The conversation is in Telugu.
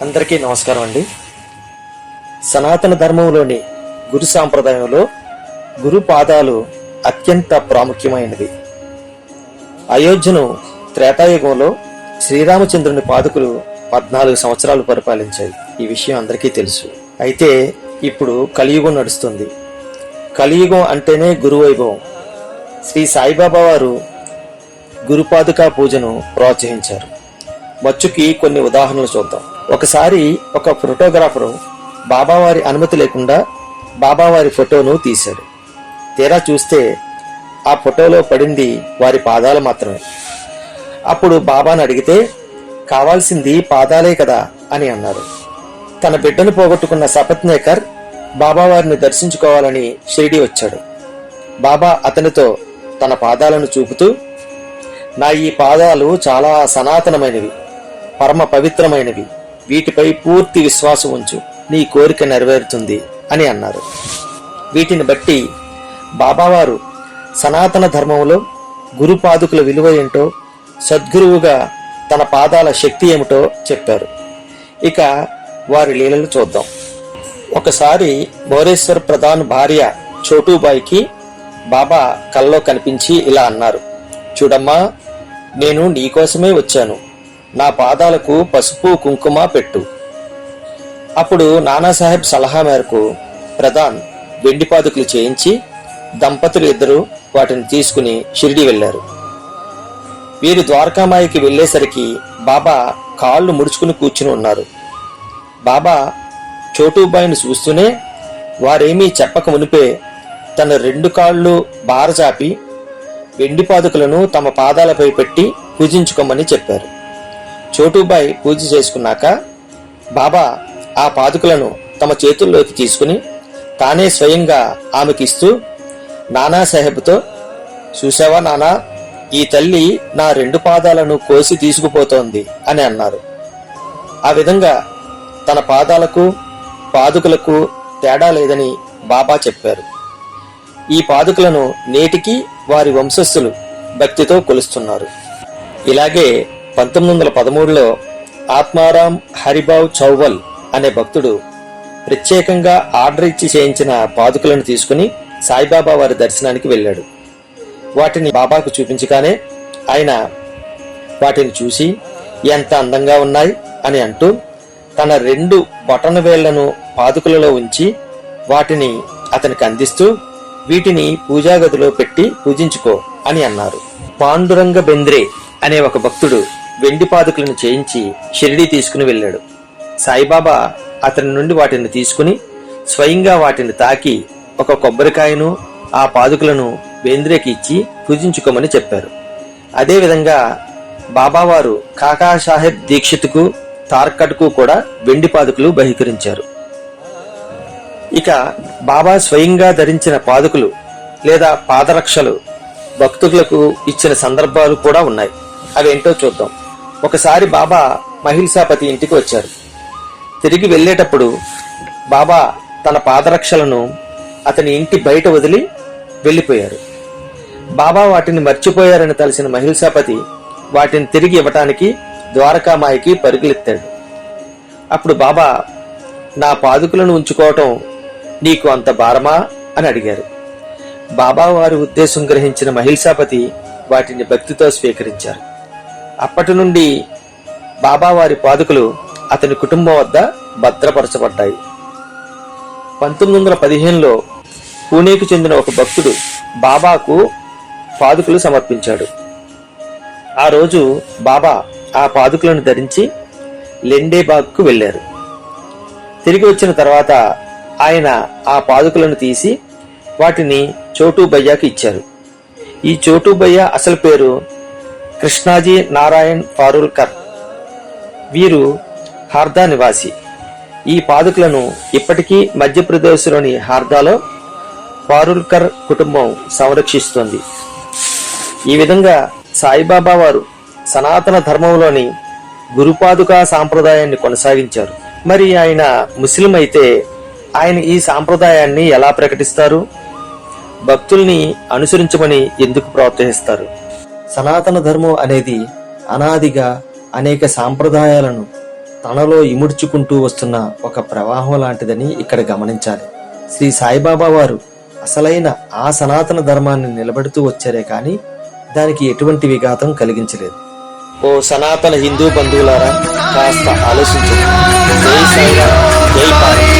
అందరికీ నమస్కారం అండి. సనాతన ధర్మంలోని గురు సాంప్రదాయంలో గురు పాదాలు అత్యంత ప్రాముఖ్యమైనవి. అయోధ్యను త్రేతాయుగంలో శ్రీరామచంద్రుని పాదుకులు 14 సంవత్సరాలు పరిపాలించాయి. ఈ విషయం అందరికీ తెలుసు. అయితే ఇప్పుడు కలియుగం నడుస్తుంది. కలియుగం అంటేనే గురువైభవం. శ్రీ సాయిబాబా వారు గురుపాదుకా పూజను ప్రోత్సహించారు. వచ్చుకి కొన్ని ఉదాహరణలు చూద్దాం. ఒకసారి ఒక ఫోటోగ్రాఫరు బాబావారి అనుమతి లేకుండా బాబావారి ఫోటోను తీశాడు. తీరా చూస్తే ఆ ఫోటోలో పడింది వారి పాదాలు మాత్రమే. అప్పుడు బాబాను అడిగితే కావాల్సింది పాదాలే కదా అని అన్నారు. తన బిడ్డను పోగొట్టుకున్న సపత్నేకర్ బాబావారిని దర్శించుకోవాలని షిరిడి వచ్చాడు. బాబా అతనితో తన పాదాలను చూపుతూ, నా ఈ పాదాలు చాలా సనాతనమైనవి, పరమ పవిత్రమైనవి, వీటిపై పూర్తి విశ్వాసం ఉంచు, నీ కోరిక నెరవేరుతుంది అని అన్నారు. వీటిని బట్టి బాబావారు సనాతన ధర్మంలో గురు పాదుకుల విలువ ఏంటో, సద్గురువుగా తన పాదాల శక్తి ఏమిటో చెప్పారు. ఇక వారి లీలలు చూద్దాం. ఒకసారి మోరేశ్వర్ ప్రధాన్ భార్య చోటూబాయికి బాబా కల్లో కనిపించి ఇలా అన్నారు, చూడమ్మా, నేను నీకోసమే వచ్చాను, నా పాదాలకు పసుపు కుంకుమ పెట్టు. అప్పుడు నానాసాహెబ్ సలహా మేరకు ప్రధాన్ వెండి పాదుకులు చేయించి దంపతులు ఇద్దరు వాటిని తీసుకుని షిరిడి వెళ్లారు. వీరు ద్వారకామాయికి వెళ్లేసరికి బాబా కాళ్లు ముడుచుకుని కూర్చుని ఉన్నారు. బాబా చోటూబాయిని చూస్తూనే వారేమీ చెప్పక మునిపే తన 2 కాళ్లు బారచాపి వెండి పాదుకులను తమ పాదాలపై పెట్టి పూజించుకోమని చెప్పారు. చోటూబాయి పూజ చేసుకున్నాక బాబా ఆ పాదుకులను తమ చేతుల్లోకి తీసుకుని తానే స్వయంగా ఆమెకిస్తూ నానాసాహెబ్తో, చూసావా నానా, ఈ తల్లి నా 2 పాదాలను కోసి తీసుకుపోతోంది అని అన్నారు. ఆ విధంగా తన పాదాలకు పాదుకులకు తేడా లేదని బాబా చెప్పారు. ఈ పాదుకులను నేటికి వారి వంశస్థులు భక్తితో కొలుస్తున్నారు. ఇలాగే 1913లో ఆత్మారాం హరిబావ్ చౌవల్ అనే భక్తుడు ప్రత్యేకంగా ఆర్డర్ ఇచ్చి చేయించిన పాదుకులను తీసుకుని సాయిబాబా వారి దర్శనానికి వెళ్ళాడు. వాటిని బాబాకు చూపించగానే ఆయన వాటిని చూసి ఎంత అందంగా ఉన్నాయి అని అంటూ తన 2 బొటన వేళ్లను పాదుకులలో ఉంచి వాటిని అతనికి అందిస్తూ, వీటిని పూజాగదిలో పెట్టి పూజించుకో అని అన్నారు. పాండురంగ బెంద్రే అనే ఒక భక్తుడు వెండి పాదుకులను చేయించి షిరిడి తీసుకుని వెళ్ళాడు. సాయిబాబా అతని నుండి వాటిని తీసుకుని స్వయంగా వాటిని తాకి ఒక కొబ్బరికాయను ఆ పాదుకులను బేంద్రేకి ఇచ్చి పూజించుకోమని చెప్పారు. అదేవిధంగా బాబావారు కాకా సాహెబ్ దీక్షిత్కు, తార్కట్కు కూడా వెండి పాదుకులు బహిష్కరించారు. ఇక బాబా స్వయంగా ధరించిన పాదుకులు లేదా పాదరక్షలు భక్తులకు ఇచ్చిన సందర్భాలు కూడా ఉన్నాయి. అవేంటో చూద్దాం. ఒకసారి బాబా మహిల్సాపతి ఇంటికి వచ్చారు. తిరిగి వెళ్లేటప్పుడు బాబా తన పాదరక్షలను అతని ఇంటి బయట వదిలి వెళ్లిపోయారు. బాబా వాటిని మర్చిపోయారని తెలిసిన మహిల్సాపతి వాటిని తిరిగి ఇవ్వటానికి ద్వారకామాయికి పరుగులెత్తాడు. అప్పుడు బాబా, నా పాదుకులను ఉంచుకోవటం నీకు అంత భారమా అని అడిగారు. బాబా వారి ఉద్దేశం గ్రహించిన మహిల్సాపతి వాటిని భక్తితో స్వీకరించారు. అప్పటి నుండి బాబా వారి పాదుకులు అతని కుటుంబం వద్ద భద్రపరచబడ్డాయి. 1915లో పూణేకు చెందిన ఒక భక్తుడు బాబాకు పాదుకులు సమర్పించాడు. ఆ రోజు బాబా ఆ పాదుకులను ధరించి లెండేబాగ్కు వెళ్లారు. తిరిగి వచ్చిన తర్వాత ఆయన ఆ పాదుకులను తీసి వాటిని చోటూబయ్యకి ఇచ్చారు. ఈ చోటూబయ్య అసలు పేరు కృష్ణాజీ నారాయణ్ ఫారూల్కర్. వీరు హార్దా నివాసి. ఈ పాదుకులను ఇప్పటికీ మధ్యప్రదేశ్లోని హార్దాలో ఫారూల్కర్ కుటుంబం సంరక్షిస్తోంది. ఈ విధంగా సాయిబాబా వారు సనాతన ధర్మంలోని గురుపాదుకా సాంప్రదాయాన్ని కొనసాగించారు. మరి ఆయన ముస్లిం అయితే ఆయన ఈ సాంప్రదాయాన్ని ఎలా ప్రకటిస్తారు? భక్తుల్ని అనుసరించమని ఎందుకు ప్రోత్సహిస్తారు? సనాతన ధర్మం అనేది అనాదిగా అనేక సాంప్రదాయాలను తనలో ఇముడ్చుకుంటూ వస్తున్న ఒక ప్రవాహం లాంటిదని ఇక్కడ గమనించాలి. శ్రీ సాయిబాబా వారు అసలైన ఆ సనాతన ధర్మాన్ని నిలబెడుతూ వచ్చారే కానీ దానికి ఎటువంటి విఘాతం కలిగించలేదు. ఓ సనాతన హిందూ బంధువులారా, కాస్త ఆలోచించండి. జై సాయిరామ్, జై భారత్.